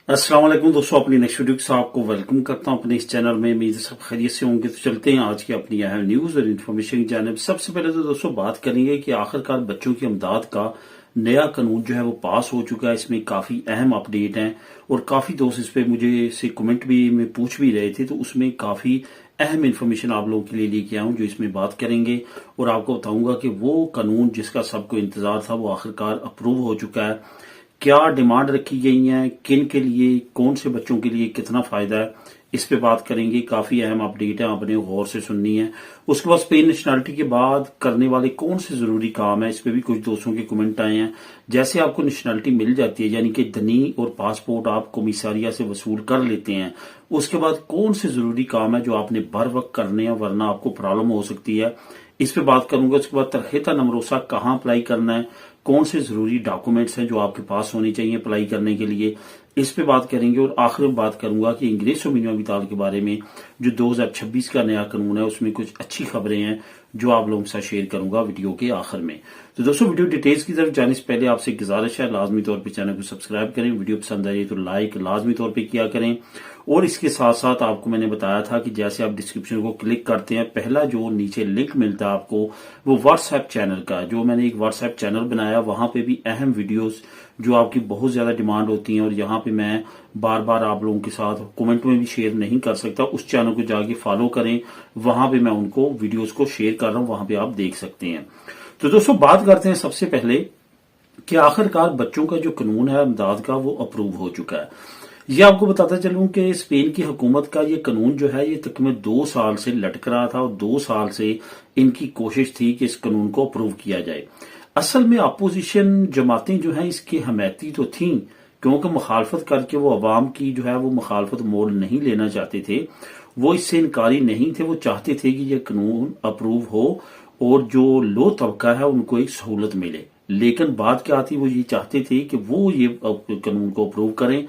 अस्सलाम वालेकुम दोस्तों, अपनी नेक्स्ट वीडियो के साथ आपको वेलकम करता हूं अपने इस चैनल में। उम्मीद है सब खैरियत से होंगे। तो चलते हैं आज की अपनी अहम न्यूज और इन्फॉर्मेशन की जानिब। सबसे पहले तो दोस्तों बात करेंगे कि आखिरकार बच्चों की इमदाद का नया कानून जो है वो पास हो चुका है। इसमें काफी अहम अपडेट हैं और काफी दोस्त इस पे मुझे से कमेंट भी में पूछ भी रहे थे, तो उसमें काफी अहम इन्फॉर्मेशन आप लोगों के लिए लेके आऊं जो इसमें बात करेंगे और आपको बताऊंगा कि वो कानून जिसका सबको इंतजार था वो आखिरकार अप्रूव हो चुका है। क्या डिमांड रखी गई है, किन के लिए, कौन से बच्चों के लिए कितना फायदा है, इस पे बात करेंगे। काफी अहम अपडेट है, आपने गौर से सुननी है। उसके बाद स्पेन नेशनलिटी के बाद करने वाले कौन से जरूरी काम है, इस पे भी कुछ दोस्तों के कमेंट आए हैं। जैसे आपको नेशनलिटी मिल जाती है, यानी कि दनी और पासपोर्ट आप कोमिसारिया से वसूल कर लेते हैं, उसके बाद कौन से जरूरी काम है जो आपने बर वक्त करने हैं, वरना आपको प्रॉब्लम हो सकती है, इस पे बात करूंगा। उसके बाद तरखेता नमरोसा कहाँ अप्लाई करना है, कौन से जरूरी डॉक्यूमेंट्स हैं जो आपके पास होने चाहिए अप्लाई करने के लिए, इस पे बात करेंगे। और आखिर में बात करूंगा कि इंग्रेसो मिनिमम विताल के बारे में जो 2026 का नया कानून है उसमें कुछ अच्छी खबरें हैं जो आप लोगों के साथ शेयर करूंगा वीडियो के आखिर में। तो दोस्तों वीडियो डिटेल्स की तरफ जाने से पहले आपसे गुजारिश है, लाजमी तौर पर चैनल को सब्सक्राइब करें। वीडियो पसंद आई तो लाइक लाजमी तौर पर किया करें। और इसके साथ साथ आपको मैंने बताया था कि जैसे आप डिस्क्रिप्शन को क्लिक करते हैं, पहला जो नीचे लिंक मिलता है आपको वो व्हाट्सएप चैनल का, जो मैंने एक व्हाट्सएप चैनल बनाया, वहां पे भी अहम वीडियोस जो आपकी बहुत ज्यादा डिमांड होती हैं और यहाँ पे मैं बार बार आप लोगों के साथ कमेंट में भी शेयर नहीं कर सकता, उस चैनल को जाके फॉलो करें। वहां पे मैं उनको वीडियोस को शेयर कर रहा हूं, वहां पे आप देख सकते हैं। तो दोस्तों बात करते हैं सबसे पहले कि आखिरकार बच्चों का जो कानून है इमदाद का वो अप्रूव हो चुका है। ये आपको बताता चलूं कि स्पेन की हुकूमत का ये कानून जो है ये तकरीबन 2 साल से लटक रहा था और 2 साल से इनकी कोशिश थी कि इस कानून को अप्रूव किया जाए। असल में अपोजिशन जमातें जो हैं इसकी हमायती तो थीं, क्योंकि मुखालफत करके वो अवाम की जो है वो मुखालफत मोल नहीं लेना चाहते थे, वो इससे इनकारी नहीं थे। वो चाहते थे कि ये कानून अप्रूव हो और जो लो तबका है उनको एक सहूलत मिले। लेकिन बात क्या थी, वो ये चाहते थे कि वो ये कानून को अप्रूव करें,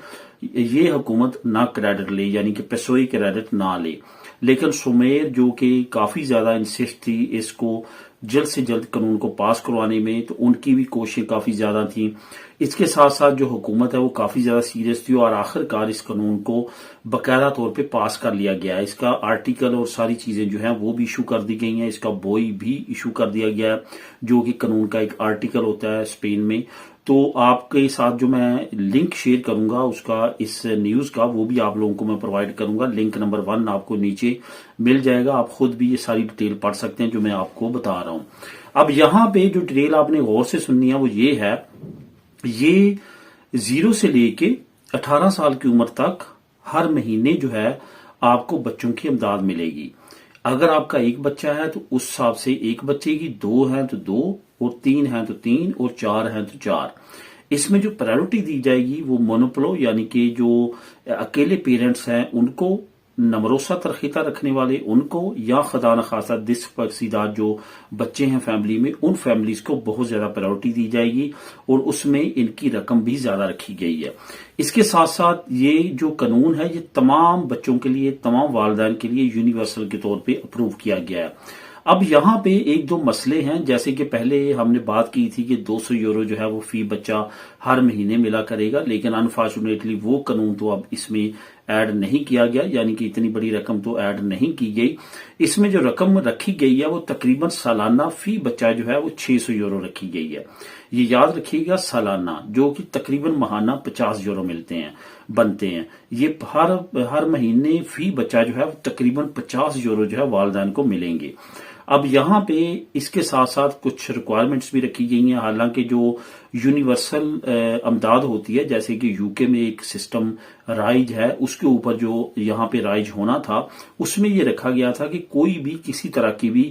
ये हुकूमत ना क्रेडिट ले, यानी कि पेसोई क्रेडिट ना ले। लेकिन सुमेर जो कि काफी ज्यादा इंसिस्ट थी इसको जल्द से जल्द कानून को पास करवाने में, तो उनकी भी कोशिशें काफी ज्यादा थी। इसके साथ साथ जो हुकूमत है वो काफी ज्यादा सीरियस थी और आखिरकार इस कानून को बकायदा तौर पे पास कर लिया गया है। इसका आर्टिकल और सारी चीजें जो हैं वो भी इशू कर दी गई हैं, इसका बोई भी इशू कर दिया गया है जो कि कानून का एक आर्टिकल होता है स्पेन में। तो आपके साथ जो मैं लिंक शेयर करूंगा उसका, इस न्यूज का, वो भी आप लोगों को मैं प्रोवाइड करूंगा। लिंक नंबर 1 आपको नीचे मिल जाएगा, आप खुद भी ये सारी डिटेल पढ़ सकते हैं जो मैं आपको बता रहा हूं। अब यहाँ पे जो डिटेल आपने गौर से सुननी है वो ये है, ये 0 से लेके 18 साल की उम्र तक हर महीने जो है आपको बच्चों की इमदाद मिलेगी। अगर आपका एक बच्चा है तो उस हिसाब से एक बच्चे की, 2 हैं तो 2, और 3 हैं तो 3, और 4 हैं तो 4। इसमें जो प्रायोरिटी दी जाएगी वो मोनोपोलो, यानी कि जो अकेले पेरेंट्स हैं उनको, नमरोसा तरखीता रखने वाले उनको, या खुदा न खासा दिसपसीदार जो बच्चे हैं फैमिली में, उन फैमिलीज को बहुत ज्यादा प्रायोरिटी दी जाएगी और उसमें इनकी रकम भी ज्यादा रखी गई है। इसके साथ साथ ये जो कानून है ये तमाम बच्चों के लिए, तमाम वालिदैन के लिए यूनिवर्सल के तौर पे अप्रूव किया गया है। अब यहाँ पे एक दो मसले हैं, जैसे कि पहले हमने बात की थी कि 200 यूरो जो है वो फी बच्चा हर महीने मिला करेगा, लेकिन अनफॉर्चुनेटली वो कानून तो अब इसमें ऐड नहीं किया गया, यानी कि इतनी बड़ी रकम तो ऐड नहीं की गई। इसमें जो रकम रखी गई है वो तकरीबन सालाना फी बच्चा जो है वो 600 यूरो रखी गई है। ये याद रखिएगा, सालाना, जो कि तकरीबन माहाना 50 यूरो बनते हैं। ये हर महीने फी बच्चा जो है तकरीबन 50 यूरो जो है वालिदैन को मिलेंगे। अब यहाँ पे इसके साथ साथ कुछ रिक्वायरमेंट्स भी रखी गई हैं। हालांकि जो यूनिवर्सल अमदाद होती है, जैसे कि यूके में एक सिस्टम राइज है, उसके ऊपर जो यहाँ पे राइज होना था उसमें ये रखा गया था कि कोई भी किसी तरह की भी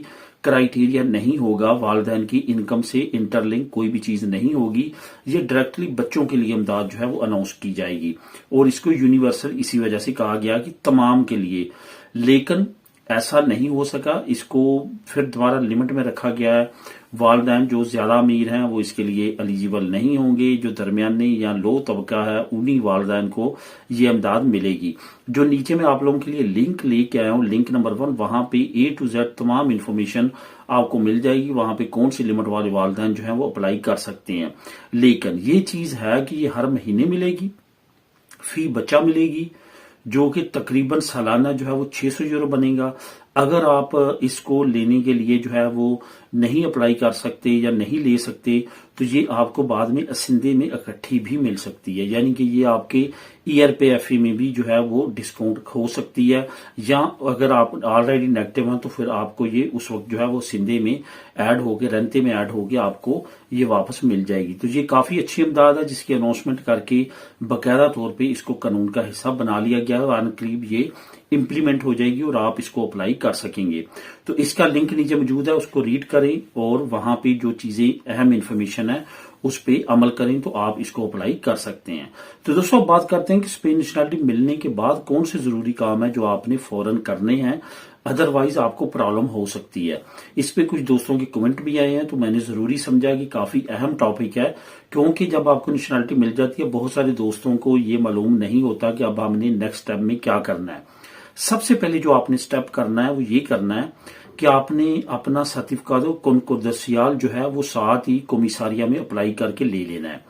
क्राइटेरिया नहीं होगा, वालिदैन की इनकम से इंटरलिंक कोई भी चीज नहीं होगी। ये डायरेक्टली बच्चों के लिए इमदाद जो है वो अनाउंस की जाएगी और इसको यूनिवर्सल इसी वजह से कहा गया कि तमाम के लिए। लेकिन ऐसा नहीं हो सका, इसको फिर दोबारा लिमिट में रखा गया है। वालिदैन जो ज्यादा अमीर हैं वो इसके लिए एलिजिबल नहीं होंगे, जो दरमियानी या लो तबका है उन्हीं वालिदैन को ये इमदाद मिलेगी। जो नीचे में आप लोगों के लिए लिंक लेके आया हूं, लिंक नंबर 1, वहां पे A to Z तमाम इन्फॉर्मेशन आपको मिल जाएगी। वहां पे कौन सी लिमिट वाले वालिदैन जो है वो अप्लाई कर सकते हैं। लेकिन ये चीज है कि ये हर महीने मिलेगी, फी बच्चा मिलेगी, जो कि तकरीबन सालाना जो है वो 600 यूरो बनेगा। अगर आप इसको लेने के लिए जो है वो नहीं अप्लाई कर सकते या नहीं ले सकते, तो ये आपको बाद में असिंदे में इकट्ठी भी मिल सकती है, यानी कि ये आपके ERPFE में भी जो है वो डिस्काउंट हो सकती है। या अगर आप ऑलरेडी नेगेटिव हैं तो फिर आपको ये उस वक्त जो है वो सिंधे में ऐड होके, रेंते में ऐड होके आपको ये वापस मिल जाएगी। तो ये काफी अच्छी इमदाद है जिसकी अनाउंसमेंट करके बाकायदा तौर पे इसको कानून का हिस्सा बना लिया गया है और आने करीब ये इंप्लीमेंट हो जाएगी और आप इसको अप्लाई कर सकेंगे। तो इसका लिंक नीचे मौजूद है, उसको रीड करें और वहां पे जो चीजें अहम इंफॉर्मेशन है उस पे अमल करें तो आप इसको अप्लाई कर सकते हैं। तो दोस्तों अब बात करते हैं कि स्पेन नेशनलिटी मिलने के बाद कौन से जरूरी काम है जो आपने फौरन करने हैं, अदरवाइज आपको प्रॉब्लम हो सकती है। इस पे कुछ दोस्तों के कमेंट भी आए हैं, तो मैंने जरूरी समझा कि काफी अहम टॉपिक है, क्योंकि जब आपको नेशनलिटी मिल जाती है बहुत सारे दोस्तों को ये मालूम नहीं होता कि अब हमने नेक्स्ट स्टेप में क्या करना है। सबसे पहले जो आपने स्टेप करना है वो ये करना है कि आपने अपना सर्टिफिकातो कॉन्कोदर्सियाल जो है वो साथ ही कोमिसारिया में अप्लाई करके ले लेना है।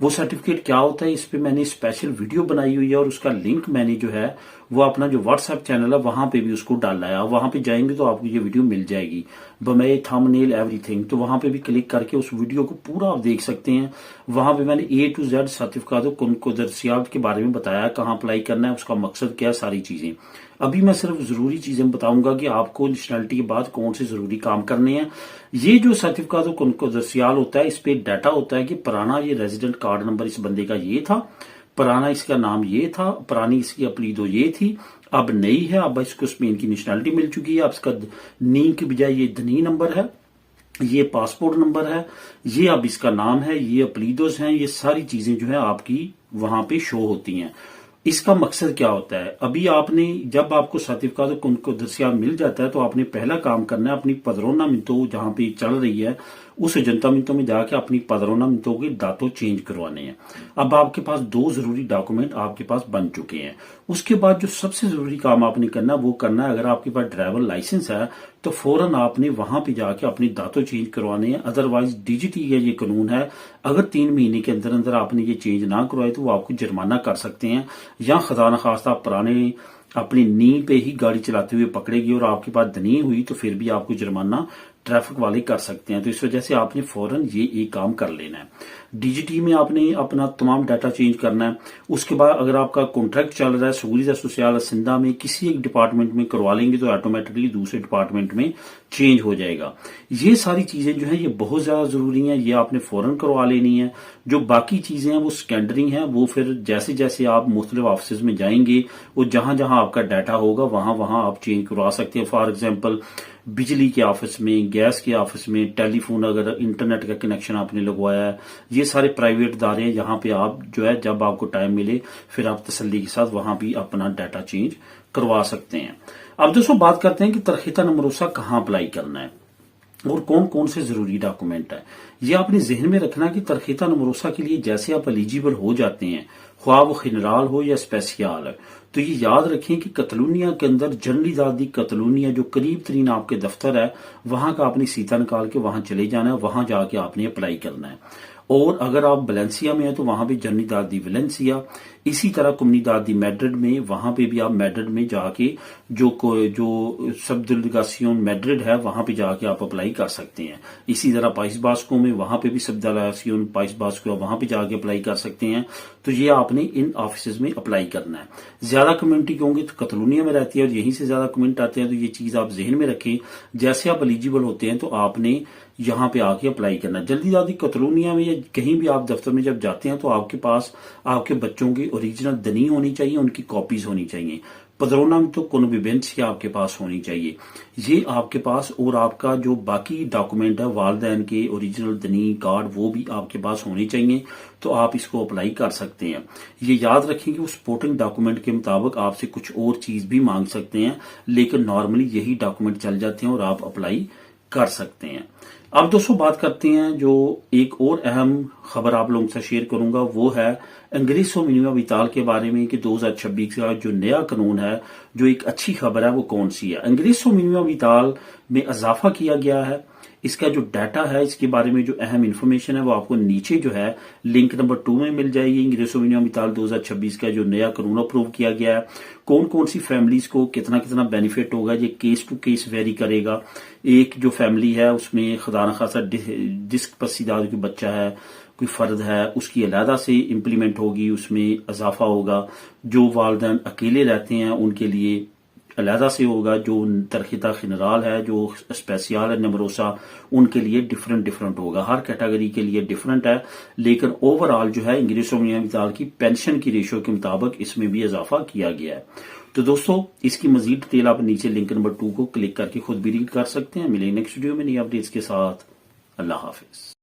वो सर्टिफिकेट क्या होता है, इस पे मैंने स्पेशल वीडियो बनाई हुई है और उसका लिंक मैंने जो है वो अपना जो व्हाट्सएप चैनल है वहां पे भी उसको डाला है। वहां पे जाएंगे तो आपको ये वीडियो मिल जाएगी, बमे थंबनेल एवरीथिंग। तो वहां पे भी क्लिक करके उस वीडियो को पूरा आप देख सकते हैं। वहां पे मैंने A to Z सर्टिफिकातो कॉन्कोदर्सियाल के बारे में बताया, कहाँ अप्लाई करना है, उसका मकसद क्या है, सारी चीजें। अभी मैं सिर्फ जरूरी चीजें बताऊंगा कि आपको नेशनलिटी के बाद कौन से जरूरी काम करने हैं। ये जो सर्टिफिकातो कॉन्कोदर्सियाल होता है, इस पे डाटा होता है कि पुराना ये रेजिडेंट कार्ड नंबर इस बंदे का ये था, पुराना इसका नाम ये था, पुरानी इसकी अपलीदो ये थी, अब नई है, अब इसको स्पेन की नेशनलिटी मिल चुकी है, अब इसका नी की बजाय ये दनी नंबर है, ये पासपोर्ट नंबर है, ये अब इसका नाम है, ये अपलीदोस हैं, ये सारी चीजें जो है आपकी वहां पे शो होती हैं। इसका मकसद क्या होता है, अभी आपने जब आपको सर्टिफिकेट कॉन्कोदर्सियाल मिल जाता है तो आपने पहला काम करना है अपनी पदरोना मिनटों जहां पे चल रही है उस जनता मिनटों में जाके अपनी पदरोना मिनटों के दातों चेंज करवाने हैं। अब आपके पास 2 जरूरी डॉक्यूमेंट आपके पास बन चुके हैं। उसके बाद जो सबसे जरूरी काम आपने करना है वो करना है, अगर आपके पास ड्राइवर लाइसेंस है तो फौरन आपने वहां पे जाके अपनी दातों चेंज करवाने हैं। अदरवाइज DGT का ये कानून है, अगर 3 महीने के अंदर अंदर आपने ये चेंज ना करवाए तो वो आपको जुर्माना कर सकते हैं, या खुदा न खास्ता पुराने अपनी नी पे ही गाड़ी चलाते हुए पकड़ेगी और आपके पास दनी हुई तो फिर भी आपको जुर्माना ट्रैफिक वाले कर सकते हैं। तो इस वजह से आपने फौरन ये एक काम कर लेना है। DGT में आपने अपना तमाम डाटा चेंज करना है। उसके बाद अगर आपका कॉन्ट्रैक्ट चल रहा है seguridad social सिंधा में किसी एक डिपार्टमेंट में करवा लेंगे तो ऑटोमेटिकली दूसरे डिपार्टमेंट में चेंज हो जाएगा। ये सारी चीजें जो है ये बहुत ज्यादा जरूरी हैं, ये आपने फौरन करवा लेनी है। जो बाकी चीजें हैं वो सेकेंडरी हैं, वो फिर जैसे जैसे आप मुख्तलिफ ऑफिस में जाएंगे वो जहां जहां आपका डाटा होगा वहां वहां आप चेंज करवा सकते हैं। फॉर एग्जाम्पल बिजली के ऑफिस में, गैस के ऑफिस में, टेलीफोन अगर इंटरनेट का कनेक्शन आपने लगवाया है, ये सारे प्राइवेट इदारे हैं, यहाँ पे आप जो है जब आपको टाइम मिले फिर आप तसल्ली के साथ वहां भी अपना डाटा चेंज करवा सकते हैं। अब दोस्तों बात करते हैं कि तरखीता नमरोसा कहाँ अप्लाई करना है और कौन कौन से जरूरी डॉक्यूमेंट है। ये आपने जहन में रखना कि तरखीता नमरोसा के लिए जैसे आप एलिजिबल हो जाते हैं, ख्वाह वो खिनराल हो या स्पेसियाल है, तो ये याद रखें कि कतलूनिया के अंदर जनरलिदाद दी कतलूनिया जो करीब तरीन आपके दफ्तर है वहां का आपने सीता निकाल के वहां चले जाना है, वहां जाके आपने अप्लाई करना है। और अगर आप वलेंसिया में है तो वहां भी जनरलिदाद दी वलेंसिया, इसी तरह कम्युनिदाद दी मैड्रिड में, वहां पे भी आप मैड्रिड में जाके जो सब डेलीगासियोन मैड्रिड है वहां पे जाके आप अप्लाई कर सकते हैं। इसी तरह पाइस बास्को में वहां पे भी सब डेलीगासियोन पाइस बास्को वहां पे जाके अप्लाई कर सकते हैं। तो ये आपने इन ऑफिस में अप्लाई करना है। ज्यादा कम्युनिटी होंगे तो कतलूनिया में रहती है और यहीं से ज्यादा कमेंट आते हैं, तो ये चीज आप जहन में रखें। जैसे आप एलिजिबल होते हैं तो आपने यहाँ पे आके अप्लाई करना। जल्दी जल्दी कतलूनिया में या कहीं भी आप दफ्तर में जब जाते हैं तो आपके पास आपके बच्चों की ओरिजिनल दनी होनी चाहिए, उनकी कॉपीज होनी चाहिए। पदरोना में तो कॉन्विवेंस आपके पास होनी चाहिए, ये आपके पास, और आपका जो बाकी डॉक्यूमेंट है वालदैन के ओरिजिनल दनी कार्ड वो भी आपके पास होने चाहिए। तो आप इसको अप्लाई कर सकते हैं। ये याद रखें कि उस सपोर्टिंग डॉक्यूमेंट के मुताबिक आपसे कुछ और चीज भी मांग सकते हैं, लेकिन नॉर्मली यही डॉक्यूमेंट चल जाते हैं और आप अप्लाई कर सकते हैं। अब दोस्तों बात करते हैं जो एक और अहम खबर आप लोगों से शेयर करूंगा, वो है انگریزو منیمم ویتال کے بارے میں کہ 2026 کا جو نیا قانون ہے جو ایک اچھی خبر ہے وہ کون سی ہے۔ انگریزو منیمم ویتال میں اضافہ کیا گیا ہے، اس کا جو ڈیٹا ہے اس کے بارے میں جو اہم انفارمیشن ہے وہ آپ کو نیچے جو ہے لنک نمبر 2 میں مل جائے گی۔ انگریزو منیمم ویتال 2026 کا جو نیا قانون اپروو کیا گیا ہے، کون کون سی فیملیز کو کتنا کتنا بینیفٹ ہوگا، یہ کیس ٹو کیس ویری کرے گا۔ ایک جو فیملی ہے اس میں خدا نخواستہ ڈسک پسیدار جو بچہ ہے کوئی فرد ہے اس کی علیحدہ سے امپلیمنٹ ہوگی، اس میں اضافہ ہوگا۔ جو والدین اکیلے رہتے ہیں ان کے لیے علیحدہ سے ہوگا، جو ترخیصہ خنرال ہے، جو اسپیسیال ہے نمروسا، ان کے لیے ڈفرنٹ ہوگا۔ ہر کیٹیگری کے لیے ڈفرنٹ ہے، لیکن اوورآل جو ہے انگریزو منیمم ویتال کی پینشن کی ریشو کے مطابق اس میں بھی اضافہ کیا گیا ہے۔ تو دوستو اس کی مزید ڈیٹیل آپ نیچے لنک نمبر 2 کو کلک کر کے خود بھی ریڈ کر سکتے ہیں۔ ملیں نیکسٹ ویڈیو میں نئی اپڈیٹس کے ساتھ۔ اللہ حافظ۔